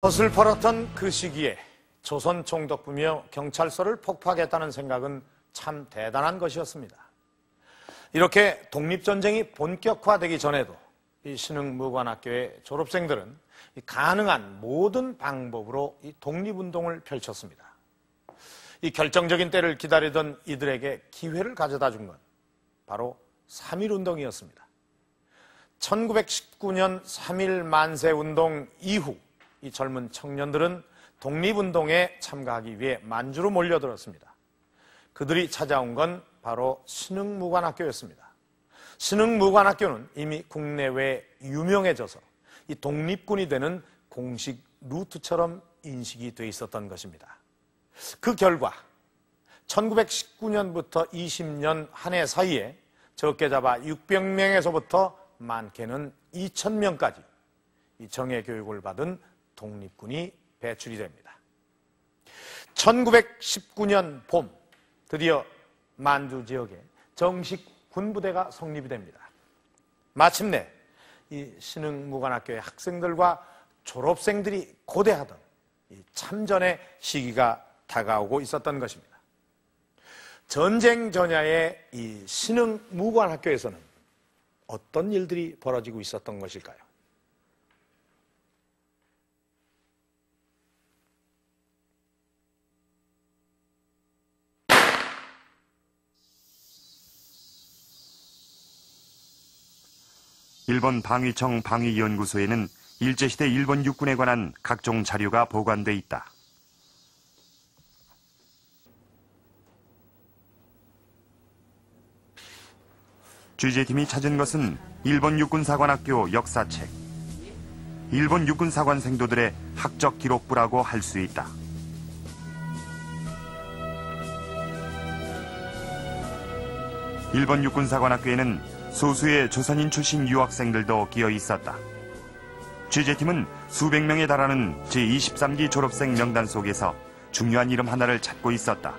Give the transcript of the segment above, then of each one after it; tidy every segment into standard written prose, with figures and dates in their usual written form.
것을 벌었던 그 시기에 조선 총독부며 경찰서를 폭파하겠다는 생각은 참 대단한 것이었습니다. 이렇게 독립전쟁이 본격화되기 전에도 이 신흥무관학교의 졸업생들은 가능한 모든 방법으로 이 독립운동을 펼쳤습니다. 이 결정적인 때를 기다리던 이들에게 기회를 가져다 준 건 바로 3.1운동이었습니다. 1919년 3.1 만세운동 이후 이 젊은 청년들은 독립운동에 참가하기 위해 만주로 몰려들었습니다. 그들이 찾아온 건 바로 신흥무관학교였습니다. 신흥무관학교는 이미 국내외에 유명해져서 이 독립군이 되는 공식 루트처럼 인식이 돼 있었던 것입니다. 그 결과 1919년부터 20년 한 해 사이에 적게 잡아 600명에서부터 많게는 2000명까지 이 정예 교육을 받은 독립군이 배출이 됩니다. 1919년 봄 드디어 만주 지역에 정식 군부대가 성립이 됩니다. 마침내 이 신흥무관학교의 학생들과 졸업생들이 고대하던 이 참전의 시기가 다가오고 있었던 것입니다. 전쟁 전야의 이 신흥무관학교에서는 어떤 일들이 벌어지고 있었던 것일까요? 일본 방위청 방위연구소에는 일제시대 일본 육군에 관한 각종 자료가 보관돼 있다. 취재팀이 찾은 것은 일본 육군사관학교 역사책. 일본 육군사관 생도들의 학적 기록부라고 할 수 있다. 일본 육군사관학교에는 소수의 조선인 출신 유학생들도 끼어 있었다. 취재팀은 수백 명에 달하는 제23기 졸업생 명단 속에서 중요한 이름 하나를 찾고 있었다.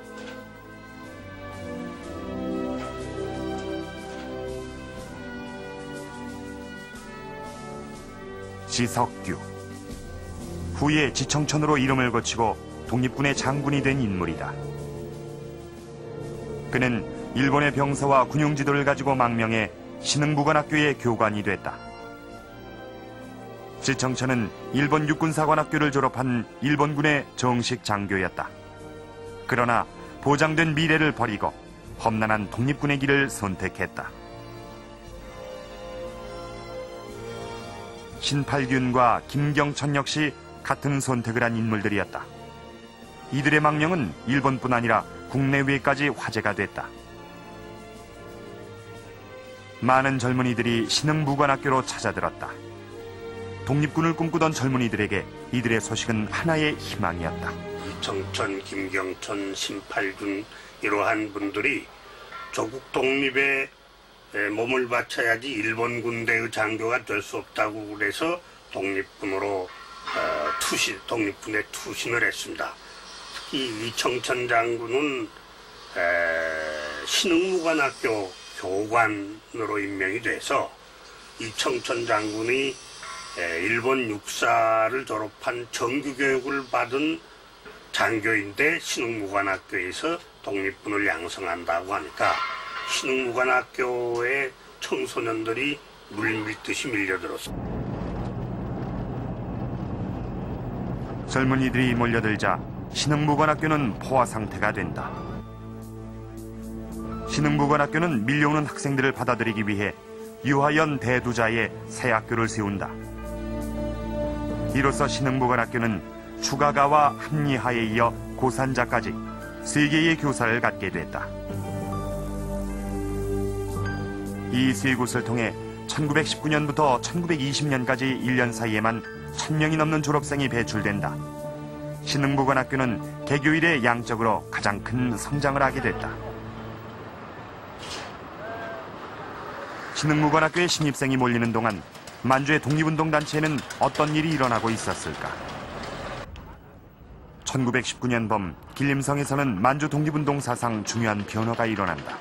시석규. 후에 지청천으로 이름을 거치고 독립군의 장군이 된 인물이다. 그는 일본의 병사와 군용 지도를 가지고 망명해 신흥무관학교의 교관이 됐다. 지청천은 일본 육군사관학교를 졸업한 일본군의 정식 장교였다. 그러나 보장된 미래를 버리고 험난한 독립군의 길을 선택했다. 신팔균과 김경천 역시 같은 선택을 한 인물들이었다. 이들의 망명은 일본뿐 아니라 국내외까지 화제가 됐다. 많은 젊은이들이 신흥무관학교로 찾아들었다. 독립군을 꿈꾸던 젊은이들에게 이들의 소식은 하나의 희망이었다. 이청천, 김경천, 신팔균 이러한 분들이 조국 독립에 몸을 바쳐야지 일본 군대의 장교가 될 수 없다고 그래서 독립군으로 독립군에 투신을 했습니다. 특히 이청천 장군은 신흥무관학교 교관으로 임명이 돼서 이청천 장군이 일본 육사를 졸업한 정규교육을 받은 장교인데 신흥무관학교에서 독립군을 양성한다고 하니까 신흥무관학교의 청소년들이 물밀듯이 밀려들었어. 젊은이들이 몰려들자 신흥무관학교는 포화 상태가 된다. 신흥무관학교는 밀려오는 학생들을 받아들이기 위해 유하연 대두자의 새 학교를 세운다. 이로써 신흥무관학교는 추가가와 합리하에 이어 고산자까지 3개의 교사를 갖게 됐다. 이 3곳을 통해 1919년부터 1920년까지 1년 사이에만 1000명이 넘는 졸업생이 배출된다. 신흥무관학교는 개교 이래 양적으로 가장 큰 성장을 하게 됐다. 신흥무관학교에 신입생이 몰리는 동안 만주의 독립운동단체에는 어떤 일이 일어나고 있었을까? 1919년 봄 길림성에서는 만주 독립운동 사상 중요한 변화가 일어난다.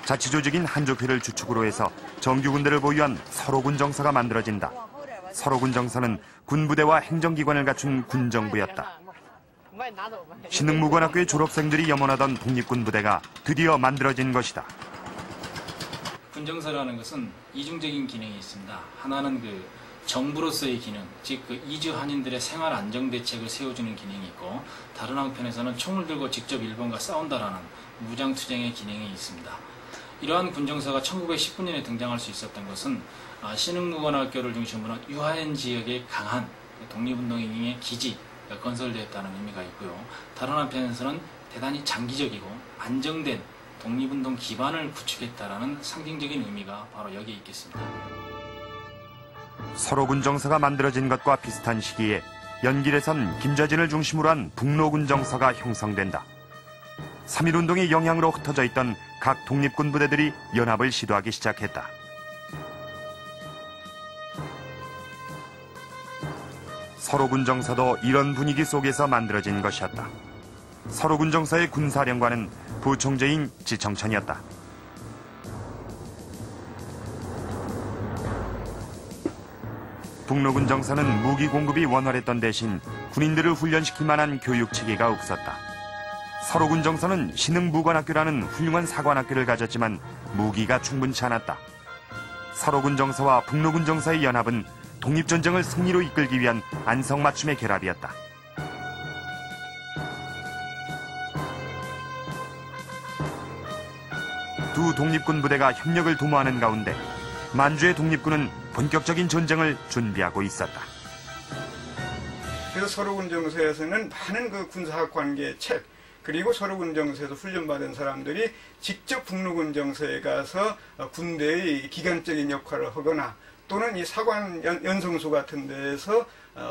자치조직인 한족회를 주축으로 해서 정규군대를 보유한 서로군 정서가 만들어진다. 서로군 정서는 군부대와 행정기관을 갖춘 군정부였다. 신흥무관학교의 졸업생들이 염원하던 독립군 부대가 드디어 만들어진 것이다. 군정서라는 것은 이중적인 기능이 있습니다. 하나는 정부로서의 기능, 즉 이주 한인들의 생활 안정 대책을 세워주는 기능이 있고, 다른 한편에서는 총을 들고 직접 일본과 싸운다라는 무장투쟁의 기능이 있습니다. 이러한 군정서가 1919년에 등장할 수 있었던 것은 신흥무관학교를 중심으로 유하엔 지역의 강한 독립운동인의 기지가 건설되었다는 의미가 있고요. 다른 한편에서는 대단히 장기적이고 안정된 독립운동 기반을 구축했다라는 상징적인 의미가 바로 여기에 있겠습니다. 서로군 정서가 만들어진 것과 비슷한 시기에 연길에선 김좌진을 중심으로 한 북로군 정서가 형성된다. 3.1운동의 영향으로 흩어져 있던 각 독립군 부대들이 연합을 시도하기 시작했다. 서로군 정서도 이런 분위기 속에서 만들어진 것이었다. 서로군 정서의 군사령관은 부총재인 지청천이었다. 북로군 정서는 무기 공급이 원활했던 대신 군인들을 훈련시킬 만한 교육 체계가 없었다. 서로군 정서는 신흥무관학교라는 훌륭한 사관학교를 가졌지만 무기가 충분치 않았다. 서로군 정서와 북로군 정서의 연합은 독립전쟁을 승리로 이끌기 위한 안성맞춤의 결합이었다. 두 독립군 부대가 협력을 도모하는 가운데 만주의 독립군은 본격적인 전쟁을 준비하고 있었다. 그래서 서로군 정서에서는 많은 군사학 관계 책, 그리고 서로군 정서에서 훈련받은 사람들이 직접 북로군 정서에 가서 군대의 기관적인 역할을 하거나, 또는 이 사관 연성소 같은 데에서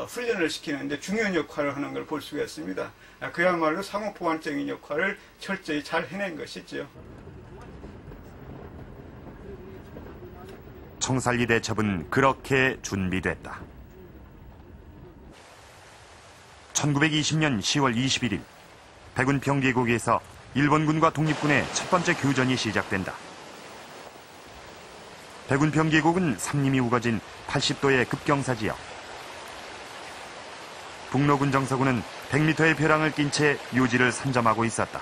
훈련을 시키는데 중요한 역할을 하는 걸 볼 수가 있습니다. 그야말로 상호보완적인 역할을 철저히 잘 해낸 것이죠. 청살리 대첩은 그렇게 준비됐다. 1920년 10월 21일 백운 평계곡에서 일본군과 독립군의 첫 번째 교전이 시작된다. 백운 평계곡은 삼림이 우거진 80도의 급경사 지역. 북로군 정서군은 100m의 벼랑을 낀 채 요지를 선점하고 있었다.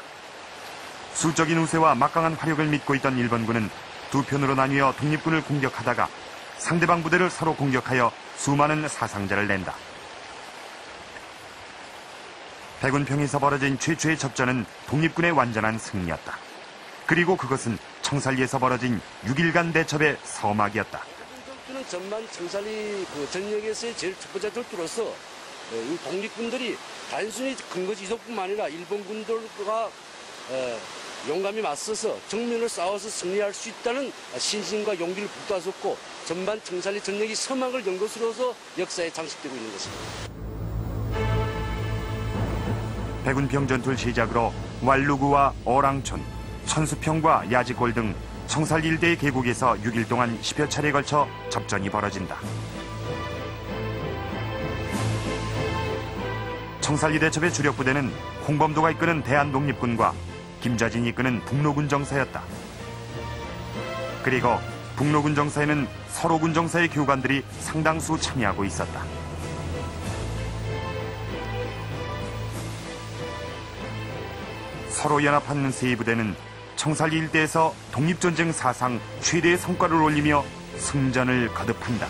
수적인 우세와 막강한 화력을 믿고 있던 일본군은 두 편으로 나뉘어 독립군을 공격하다가 상대방 부대를 서로 공격하여 수많은 사상자를 낸다. 백운평에서 벌어진 최초의 접전은 독립군의 완전한 승리였다. 그리고 그것은 청살리에서 벌어진 6일간 대첩의 서막이었다. 전투는 전반 청살리 전역에서의 제일 첫 번째 전투로서 이 독립군들이 단순히 근거지 이속뿐만 아니라 일본군들과 용감히 맞서서 정면을 싸워서 승리할 수 있다는 신심과 용기를 북돋았었고, 전반 청살리 전역이 서막을 연 것으로서 역사에 장식되고 있는 것입니다. 백운평 전투를 시작으로 왈루구와 어랑촌, 천수평과 야지골 등 청살리 일대의 계곡에서 6일 동안 10여 차례에 걸쳐 접전이 벌어진다. 청살리 대첩의 주력 부대는 홍범도가 이끄는 대한독립군과 김좌진이 이끄는 북로군 정사였다. 그리고 북로군 정사에는 서로군 정사의 교관들이 상당수 참여하고 있었다. 서로 연합한 세 부대는 청살리 일대에서 독립전쟁 사상 최대의 성과를 올리며 승전을 거듭한다.